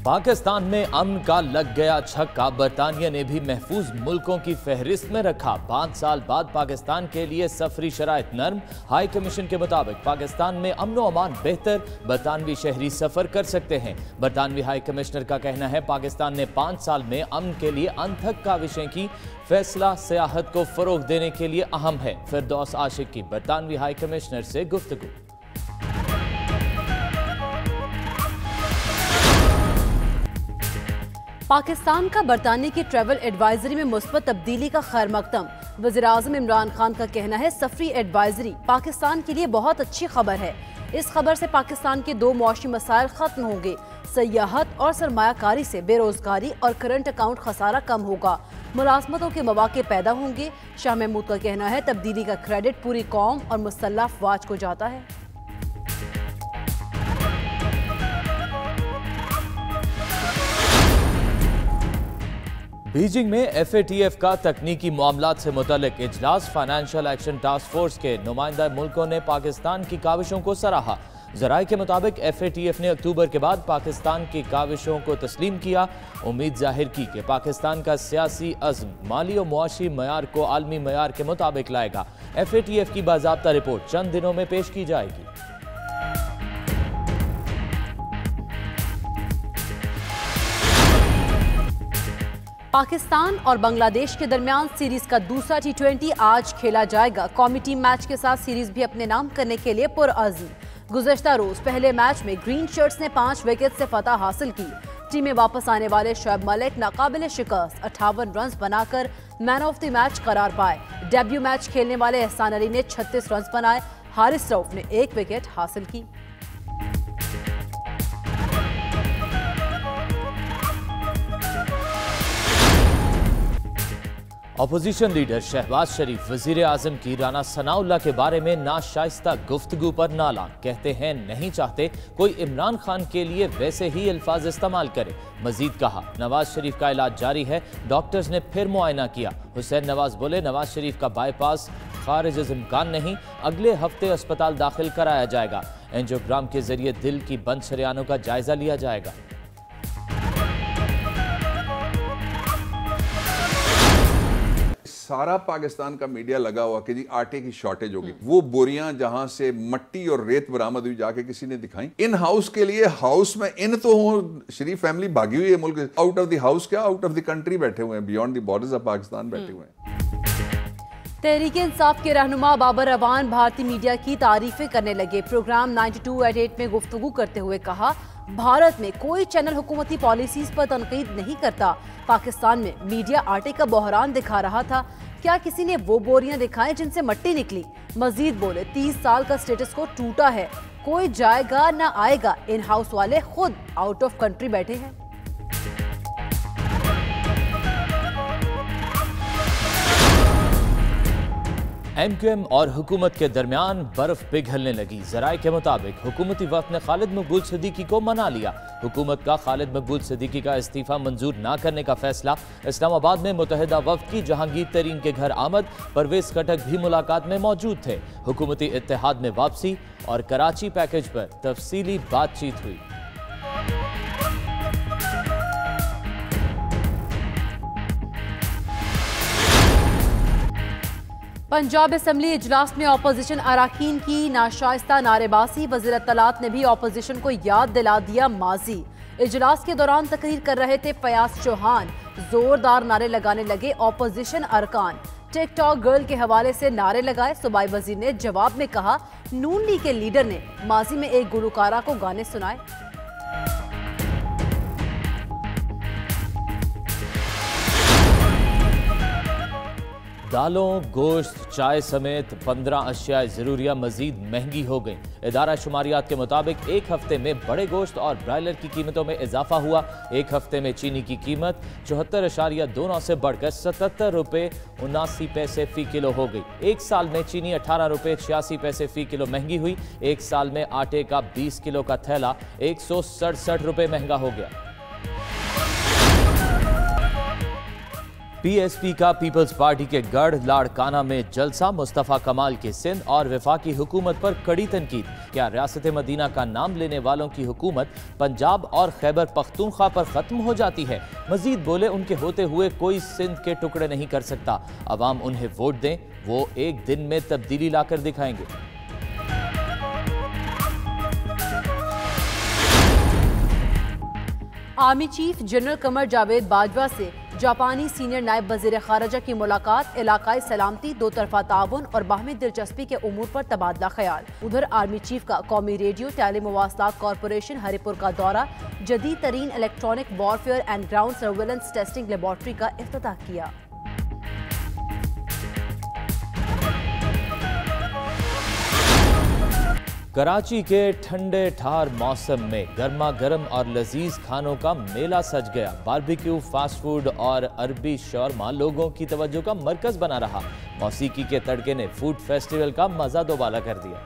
पाकिस्तान में अमन का लग गया छक्का, बरतानिया ने भी महफूज मुल्कों की फहरिस्त में रखा। 5 साल बाद पाकिस्तान के लिए सफरी शराइत नर्म। हाई कमीशन के मुताबिक पाकिस्तान में अमन व अमान बेहतर, बरतानवी शहरी सफर कर सकते हैं। बरतानवी हाई कमिश्नर का कहना है पाकिस्तान ने 5 साल में अमन के लिए अनथक काविशें की। फैसला सियाहत को फरोग देने के लिए अहम है। फिरदौस आशिक की बरतानवी हाई कमिश्नर से गुफ्तगू। पाकिस्तान का बरतानिया की ट्रैवल एडवाइजरी में मुस्बत तब्दीली का खैर मकदम। वज़ीर-ए-आज़म इमरान खान का कहना है सफरी एडवाइजरी पाकिस्तान के लिए बहुत अच्छी खबर है। इस खबर से पाकिस्तान के 2 मुआशी मसाइल खत्म होंगे। सयाहत और सरमायाकारी से बेरोजगारी और करंट अकाउंट खसारा कम होगा। मुलाजमतों के मौके पैदा होंगे। शाह महमूद का कहना है तब्दीली का क्रेडिट पूरी कौम और मुसल्लह अफवाज को जाता है। बीजिंग में FATF का तकनीकी मामलात से मुतल्लिक इजलास। फाइनेंशियल एक्शन टास्क फोर्स के नुमाइंदा मुल्कों ने पाकिस्तान की काविशों को सराहा। ज़राए के मुताबिक FATF ने अक्टूबर के बाद पाकिस्तान की काविशों को तस्लीम किया। उम्मीद जाहिर की कि पाकिस्तान का सियासी अज़्म माली और मुआशी मयार को आलमी मयार के मुताबिक लाएगा। FATF की बाज़ाब्ता रिपोर्ट चंद दिनों में पेश की जाएगी। पाकिस्तान और बांग्लादेश के दरमियान सीरीज का दूसरा T20 आज खेला जाएगा। कौमी टीम मैच के साथ सीरीज भी अपने नाम करने के लिए पुरअज़्म। गुज़श्ता रोज पहले मैच में ग्रीन शर्ट्स ने 5 विकेट से फतह हासिल की। टीम में वापस आने वाले शोएब मलिक नाकाबिले शिकस्त 58 रन बनाकर मैन ऑफ द मैच करार पाए। डेब्यू मैच खेलने वाले एहसान अली ने 36 रन बनाए। हारिस रऊफ ने 1 विकेट हासिल की। अपोजिशन लीडर शहबाज शरीफ वजीर आजम की राना सनाउल्लाह के बारे में नाशाइस्ता गुफ्तगू पर नाला। कहते हैं नहीं चाहते कोई इमरान खान के लिए वैसे ही अल्फाज इस्तेमाल करे। मजीद कहा नवाज शरीफ का इलाज जारी है, डॉक्टर्स ने फिर मुआयना किया। हुसैन नवाज बोले नवाज शरीफ का बाईपास खारिज इम्कान नहीं, अगले हफ्ते अस्पताल दाखिल कराया जाएगा। एंजियोग्राम के जरिए दिल की बंद शरेआनों का जायजा लिया जाएगा। सारा पाकिस्तान का मीडिया लगा हुआ कि जी आटे की शॉर्टेज होगी। वो बोरियां जहां से मट्टी और रेत बरामद हुई जाके किसी ने दिखाई। इन हाउस के लिए हाउस में इन तो शरीफ फैमिली भागी हुई है मुल्क। आउट ऑफ द हाउस क्या आउट ऑफ द कंट्री बैठे हुए हैं, beyond the borders of Pakistan बैठे हुए हैं। तहरीक इंसाफ के रहनुमा बाबर अवान भारतीय मीडिया की तारीफें करने लगे। प्रोग्राम 92@8 में गुफ्तगू करते हुए कहा भारत में कोई चैनल हुकूमती पॉलिसीज पर तनकीद नहीं करता। पाकिस्तान में मीडिया आटे का बहरान दिखा रहा था, क्या किसी ने वो बोरियां दिखाएं जिनसे मट्टी निकली। मजीद बोले 30 साल का स्टेटस को टूटा है, कोई जाएगा ना आएगा। इन हाउस वाले खुद आउट ऑफ कंट्री बैठे हैं। MQM और हुकूमत के दरमियान बर्फ पिघलने लगी। ज़राए के मुताबिक हुकूमती वफ़द ने खालिद मकबूल सिद्दीकी को मना लिया। हुकूमत का खालिद मकबूल सिद्दीकी का इस्तीफ़ा मंजूर ना करने का फैसला। इस्लामाबाद में मुत्तहिदा वफ़द की जहांगीर तरीन के घर आमद। परवेज़ खटक भी मुलाकात में मौजूद थे। हुकूमती इत्तेहाद में वापसी और कराची पैकेज पर तफसीली बातचीत हुई। पंजाब असम्बली इजलास में अपोजिशन अराकीन की नाशाइस्ता नारेबाजी। वज़ीर इत्तलात ने भी अपोजिशन को याद दिला दिया माजी। इजलास के दौरान तकरीर कर रहे थे फयाज चौहान, जोरदार नारे लगाने लगे अपोजिशन अरकान। टिकटॉक गर्ल के हवाले से नारे लगाए। सूबाई वजीर ने जवाब में कहा नून लीग के लीडर ने माजी में एक गुलकारा को गाने सुनाए। दालों, गोश्त, चाय समेत 15 अशिया ज़रूरिया मजीद महंगी हो गई। इदारा शुमारियात के मुताबिक एक हफ्ते में बड़े गोश्त और ब्रायलर की कीमतों में इजाफा हुआ। एक हफ्ते में चीनी की कीमत 74.29 से बढ़कर 77 रुपये 79 पैसे फी किलो हो गई। एक साल में चीनी 18 रुपये 86 पैसे फी किलो महंगी हुई। एक साल में आटे का 20 किलो का थैला 167 रुपये महंगा हो गया। पी एस पी का पीपल्स पार्टी के गढ़ लाड़काना में जलसा, मुस्तफ़ा कमाल की सिंध और वफाकी हुकूमत पर कड़ी तनकीद। क्या रियासत मदीना का नाम लेने वालों की हुकूमत पंजाब और खैबर पख्तूनख्वा पर खत्म हो जाती है? मजीद बोले, उनके होते हुए कोई सिंध के टुकड़े नहीं कर सकता। अवाम उन्हें वोट दें, वो एक दिन में तब्दीली लाकर दिखाएंगे। Army chief general Qamar Javed Bajwa से जापानी सीनियर नायब वजीर खारजा की मुलाकात, इलाकाई सलामती, दो तरफा ताउन और बाहमी दिलचस्पी के उमूर पर तबादला ख्याल। उधर आर्मी चीफ का कौमी रेडियो टेलीमुवासलात कॉरपोरेशन हरिपुर का दौरा, जदीद तरीन electronic warfare and ground surveillance testing laboratory का इफ्तिताह किया। कराची के ठंडे ठार मौसम में गर्मा गर्म और लजीज खानों का मेला सज गया। बारबेक्यू, फास्ट फूड और अरबी शौरमा लोगों की तवज्जो का मरकज बना रहा। मौसीकी के तड़के ने फूड फेस्टिवल का मजा दोबाला कर दिया।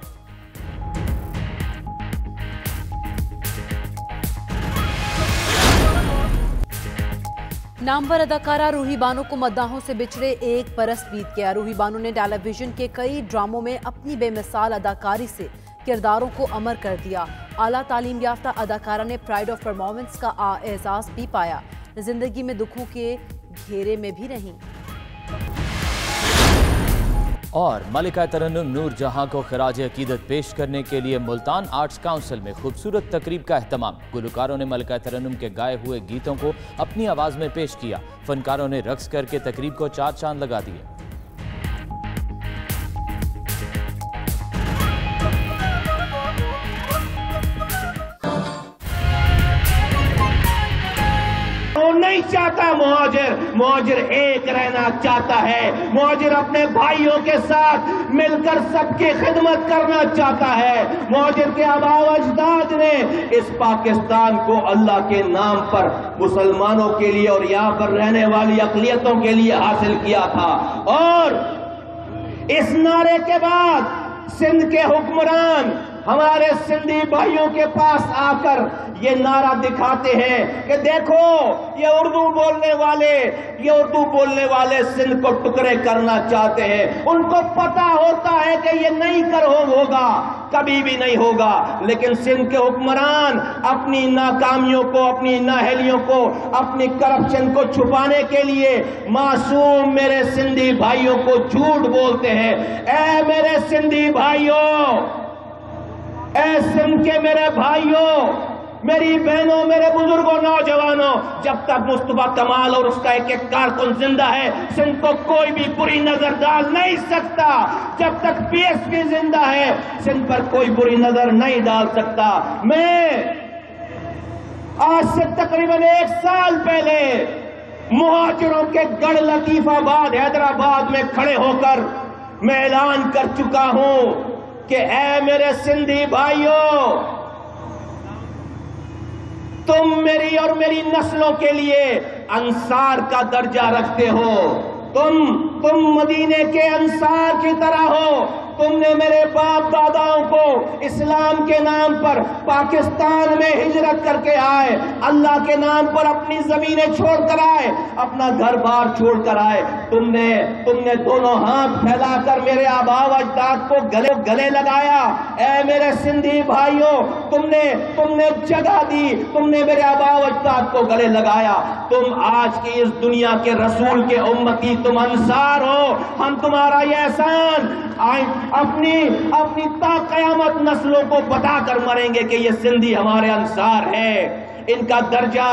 नामवर अदाकारा रूही बानो को मद्दाहों से बिछड़े एक बरस बीत गया। रूही बानो ने टेलीविजन के कई ड्रामों में अपनी बेमिसाल अदाकारी से किरदारों को अमर कर दिया। आला तालीम याफ्ता अदाकारा ने प्राइड ऑफ परफॉर्मेंस का एजाज भी पाया। जिंदगी में दुखों के घेरे में भी रही। और मलिका तरन्नुम नूर जहां को खराज अकीदत पेश करने के लिए मुल्तान आर्ट्स काउंसिल में खूबसूरत तकरीब का एहतमाम। गुलकारों ने मलिका तरन्नुम के गाए हुए गीतों को अपनी आवाज में पेश किया। फनकारों ने रक्स करके तकरीब को चार चांद लगा दिए। नहीं चाहता मुहाजिर एक रहना चाहता है। मुहाजिर अपने भाइयों के साथ मिलकर सबकी खिदमत करना चाहता है। मुहाजिर के आबाओ अजदाद ने इस पाकिस्तान को अल्लाह के नाम पर मुसलमानों के लिए और यहां पर रहने वाली अक़लियतों के लिए हासिल किया था। और इस नारे के बाद सिंध के हुक्मरान हमारे सिंधी भाइयों के पास आकर ये नारा दिखाते हैं कि देखो ये उर्दू बोलने वाले सिंध को टुकड़े करना चाहते हैं। उनको पता होता है कि ये नहीं होगा, कभी भी नहीं होगा। लेकिन सिंध के हुक्मरान अपनी नाकामियों को, अपनी नाअहलियों को, अपनी करप्शन को छुपाने के लिए मासूम मेरे सिंधी भाइयों को झूठ बोलते हैं। ऐ मेरे सिंधी भाइयों, ऐ सिंध के मेरे भाइयों, मेरी बहनों, मेरे बुजुर्गों, नौजवानों, जब तक मुस्तफा कमाल और उसका एक एक कारकुन जिंदा है, सिंध को कोई भी बुरी नजर डाल नहीं सकता। जब तक पीएसपी जिंदा है, सिंध पर कोई बुरी नजर नहीं डाल सकता। मैं आज से तकरीबन 1 साल पहले मुहाजिरों के गढ़ लतीफाबाद हैदराबाद में खड़े होकर मैं ऐलान कर चुका हूं कि ऐ मेरे सिंधी भाइयों, तुम मेरी और मेरी नस्लों के लिए अंसार का दर्जा रखते हो। तुम मदीने के अंसार की तरह हो। तुमने मेरे बाप दादाओं को इस्लाम के नाम पर पाकिस्तान में हिजरत करके आए, अल्लाह के नाम पर अपनी जमीनें छोड़कर आए, अपना घर बार छोड़कर आए। तुमने दोनों हाथ फैलाकर मेरे आबाओ अजदाद को गले लगाया। ऐ मेरे सिंधी भाइयों, तुमने जगह दी, तुमने मेरे आबाओ अजदाद को गले लगाया। तुम आज की इस दुनिया के रसूल के उम्मती, तुम अंसार हो। हम तुम्हारा ये एहसान अपनी ता क़यामत नस्लों को बताकर मरेंगे कि ये सिंधी हमारे अंसार है। इनका दर्जा,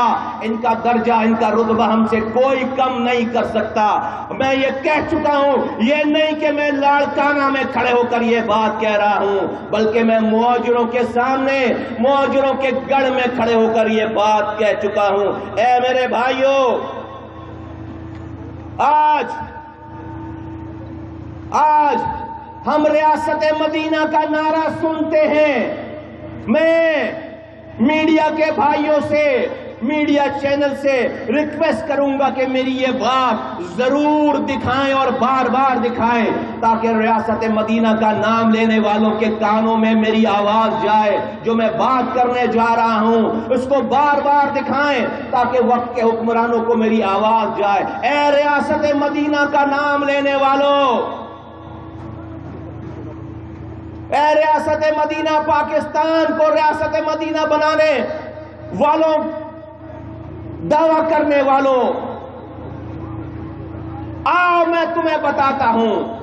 इनका रुतबा हमसे कोई कम नहीं कर सकता। मैं ये कह चुका हूं, ये नहीं कि मैं लाड़काना में खड़े होकर ये बात कह रहा हूं, बल्कि मैं मुहाजिरों के सामने, मुहाजिरों के गढ़ में खड़े होकर ये बात कह चुका हूं। ऐ मेरे भाइयों, आज हम रियासत मदीना का नारा सुनते हैं। मैं मीडिया के भाइयों से میڈیا چینل سے ریکویسٹ کروں گا کہ میری یہ بات ضرور دکھائیں اور بار بار دکھائیں تاکہ ریاست مدینہ کا نام لینے والوں کے کانوں میں میری آواز جائے. جو میں بات کرنے جا رہا ہوں اس کو بار بار دکھائیں تاکہ وقت کے حکمرانوں کو میری آواز جائے. اے ریاست مدینہ کا نام لینے والوں، اے ریاست مدینہ، پاکستان کو ریاست مدینہ بنانے والوں، دعویٰ کرنے والوں، آؤ میں تمہیں بتاتا ہوں